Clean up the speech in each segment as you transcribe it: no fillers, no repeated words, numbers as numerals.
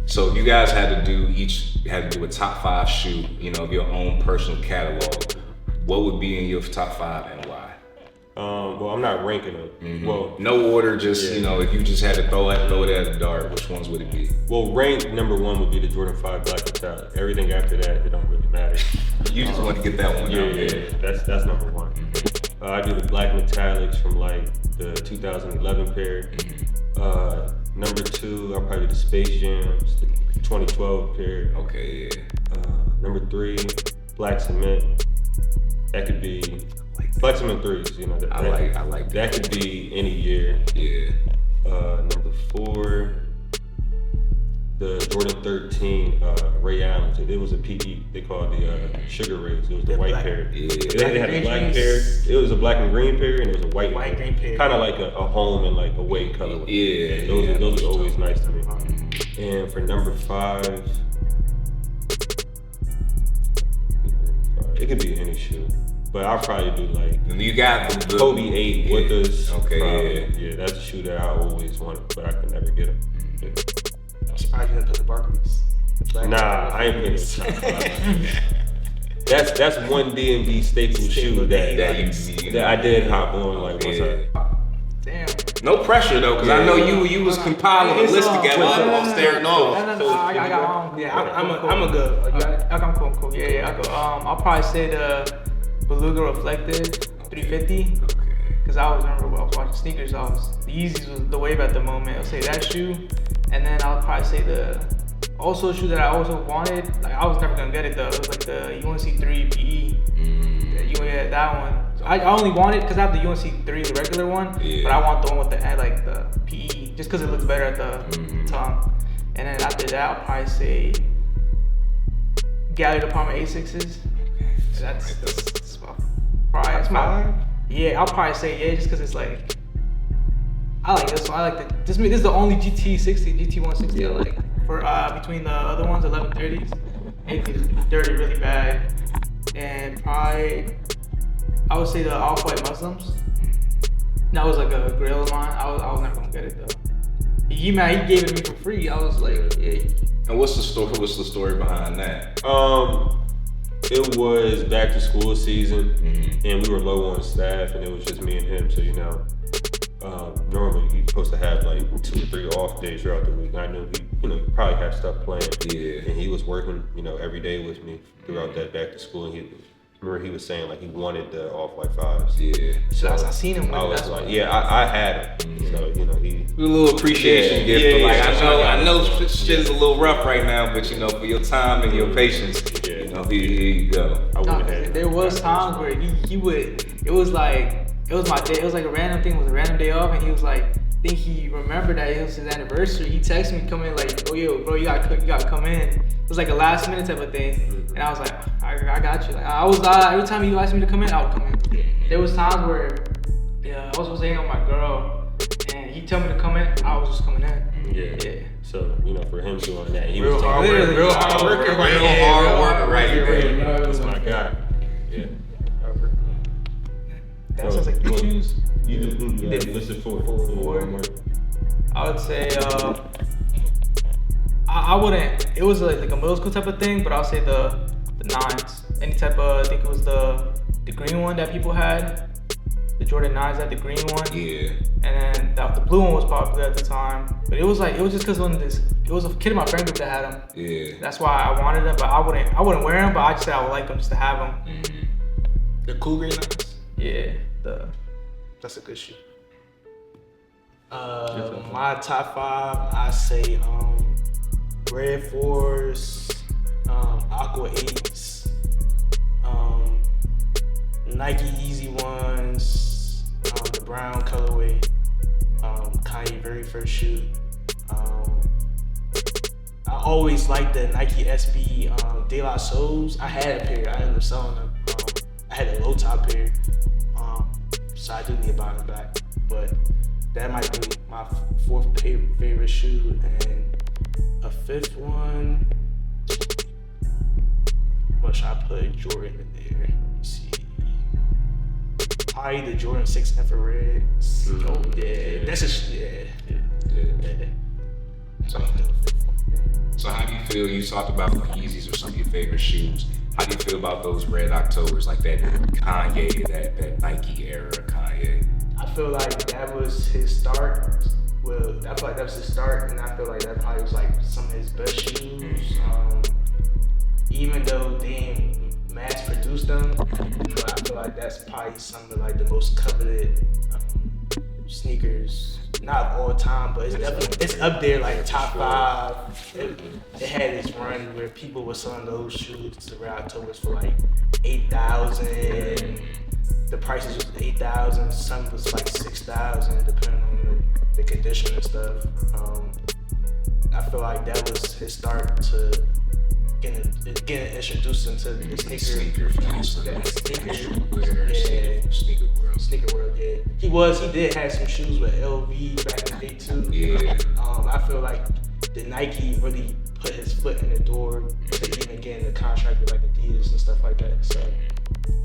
So if you guys had to do a top 5 shoe, of your own personal catalog, what would be in your top 5 and why? Well, I'm not ranking them. Mm-hmm. Well, no order, just if you just had to throw it at the dart, which ones would it be? Well, rank number 1 would be the Jordan 5 Black Metallic. Everything after that, it don't really matter. You just want to get that one. Yeah. That's number 1. Mm-hmm. I do the Black Metallics from like the 2011 pair. Mm-hmm. Number 2, I'll probably do the Space Jams, the 2012 pair. Okay, yeah. Number 3, Black Cement. That could be Black Cement 3s. I like that. Could be any year. Yeah. Number 4, the Jordan 13 Ray Allens. It was a PE. They called the Sugar Rays. It was the white pair. Yeah. They had a black pair. It was a black and green pair, and it was a white green pair. Kind of like a home and like away colorway. Yeah. Those are always nice to me. And for number 5, it could be any shoe. But I'll probably do like you got the Kobe 8 with us. Okay, yeah, that's a shoe that I always wanted, but I could never get them. Yeah. I'm surprised you didn't put the Barclays. Nah, I ain't putting it. That's one DMV staple shoe that I did hop on like one time. Damn. No pressure though, because I know you was compiling a list together off staring off. I got I'm a good. I'm cool. Yeah. I go. I'll probably say the Beluga Reflected 350. Because I was remember when I was watching sneakers, the Yeezys was the wave at the moment. I'll say that shoe, and then I'll probably say the shoe that I also wanted. Like I was never gonna get it though. It was like the UNC 3 PE. Yeah, that one. So I only want it because I have the UNC 3, the regular one, but I want the one with the PE, just because it looks better at the tongue. And then after that, I'll probably say Gallery Department A6s. That's probably my. Yeah, I'll probably say just because it's like I like this one. I like this is the only GT160 I like. For between the other ones, 1130s, anything's dirty really bad, and I would say the Off-White Muslims. That was like a grail of mine. I was never gonna get it though. He gave it to me for free. I was like, yeah. And what's the story? What's the story behind that? It was back to school season, and we were low on staff, and it was just me and him. So normally he's supposed to have like 2 or 3 off days throughout the week. I knew he, probably had stuff planned. Yeah. And he was working, every day with me throughout that back to school. And he was saying like he wanted the Off-White 5s. Yeah. So I seen him. I was like, I had him. So he. A little appreciation gift. I know shit is a little rough right now, but for your time and your patience, here you go. There was times where he would. It was my day. It was like a random thing. It was a random day off, and he was like, I think he remembered that it was his anniversary. He texted me, come in like, oh yo, bro, you gotta come in. It was like a last minute type of thing, and I was like, I got you. Like I was every time you asked me to come in, I would come in. There was times where, I was supposed to hang out with my girl, and he told me to come in, I was just coming in. Yeah. So for him doing that, he real was hard worker, real hard worker, That's my guy. Yeah. That sounds like you choose. You did listen for. I would say I wouldn't. It was like a middle school type of thing, but I'll say the 9s. Any type of. I think it was the green one that people had. The Jordan 9s had the green one. Yeah. And then the blue one was popular at the time. But it was just because it was a kid in my friend group that had them. Yeah. That's why I wanted them, but I wouldn't wear them. But I just said I would like them just to have them. Mm-hmm. The cool green 9s. Yeah. That's a good shoe. My top 5, I say Red 4s, Aqua 8s, Nike Yeezy 1s, the brown colorway, Kanye very first shoe. I always liked the Nike SB De La Souls. I had a pair. I ended up selling them. I had a low top pair. So I do need to buy them back, but that might be my 4th favorite shoe, and a 5th one. What should I put Jordan in there? Let's see, probably the Jordan 6 infrared. Oh yeah, that's a yeah. So So how do you feel? You talked about Yeezys or some of your favorite shoes. How do you feel about those Red Octobers, like that Kanye, that Nike era Kanye? I feel like that was his start. Well, I feel like that was his start, and I feel like that probably was like some of his best shoes. Even though they didn't mass produce them, but I feel like that's probably some of like the most coveted sneakers. Not of all time, but it's definitely it's up there like top 5. It had its run where people were selling those shoes to Red Octobers for like 8,000. The prices was 8,000. Some was like 6,000, depending on the condition and stuff. I feel like that was his start to getting introduced into the sneaker world. Yeah. He did have some shoes with LV back in the day too. Yeah. I feel like the Nike really put his foot in the door to even get in the contract with like Adidas and stuff like that. So.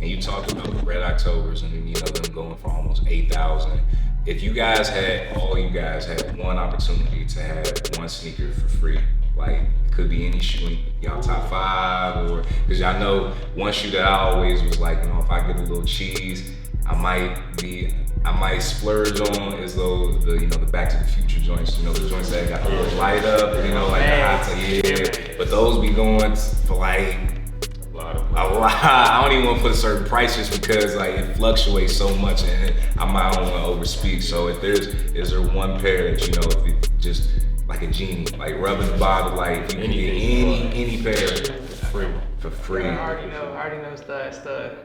And you talked about the Red Octobers and them going for almost 8,000. If you guys had one opportunity to have one sneaker for free, like it could be any shoe in y'all top 5, or because y'all know one shoe that I always was like, if I get a little cheese, I might splurge on is those the Back to the Future joints, the joints that got the little light up, like the hot but those be going for like a lot. I don't even want to put a certain price just because like it fluctuates so much and I might don't want to overspeak. So is there one pair that if it just like a genie, like rubbing the bottle, like you can get any pair for free. I already know it's the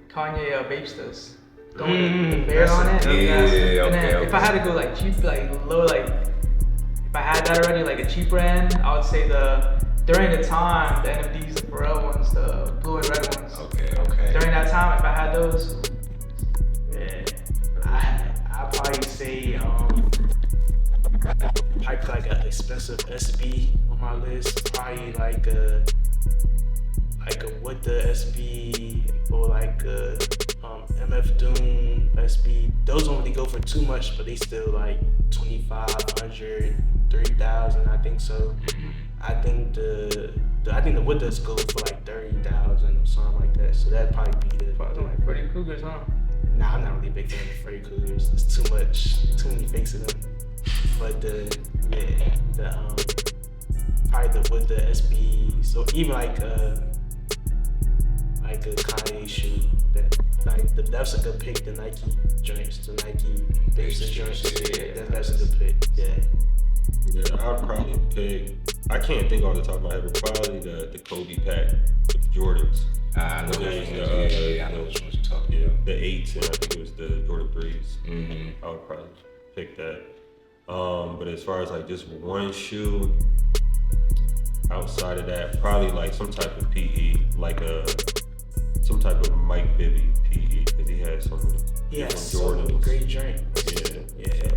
Kanye Vapesters. With the bear on it. Yeah, okay. If I had to go like cheap, like low, like if I had that already, like a cheaper end, I would say during the time, the NFDs, the Pharrell ones, the blue and red ones. Okay. During that time, if I had those, I'd probably say probably like an expensive SB on my list. Probably like a with the SB or like a MF Doom SB. Those don't really go for too much, but they still like 2,500, 3,000. I think so. I think the with this go for like 30,000 or something like that. So that'd probably be the like Freddy Krueger's, huh? Nah, I'm not really a big fan of Freddy Krueger's. There's too many fakes of them. But probably with the SB. So even like a Kanye shoe, that's a good pick. The Nike joints, the Nike basic joints. Yeah, that's a good pick. Yeah, I'd probably pick. I can't think off the top of my head, but probably the Kobe pack with the Jordans. I know which ones you're talking about. The 8s, and I think it was the Jordan 3s. I would probably pick that. But as far as like just one shoe, outside of that, probably like some type of PE, like some type of Mike Bibby PE, because he had some Jordan great drink. Yeah.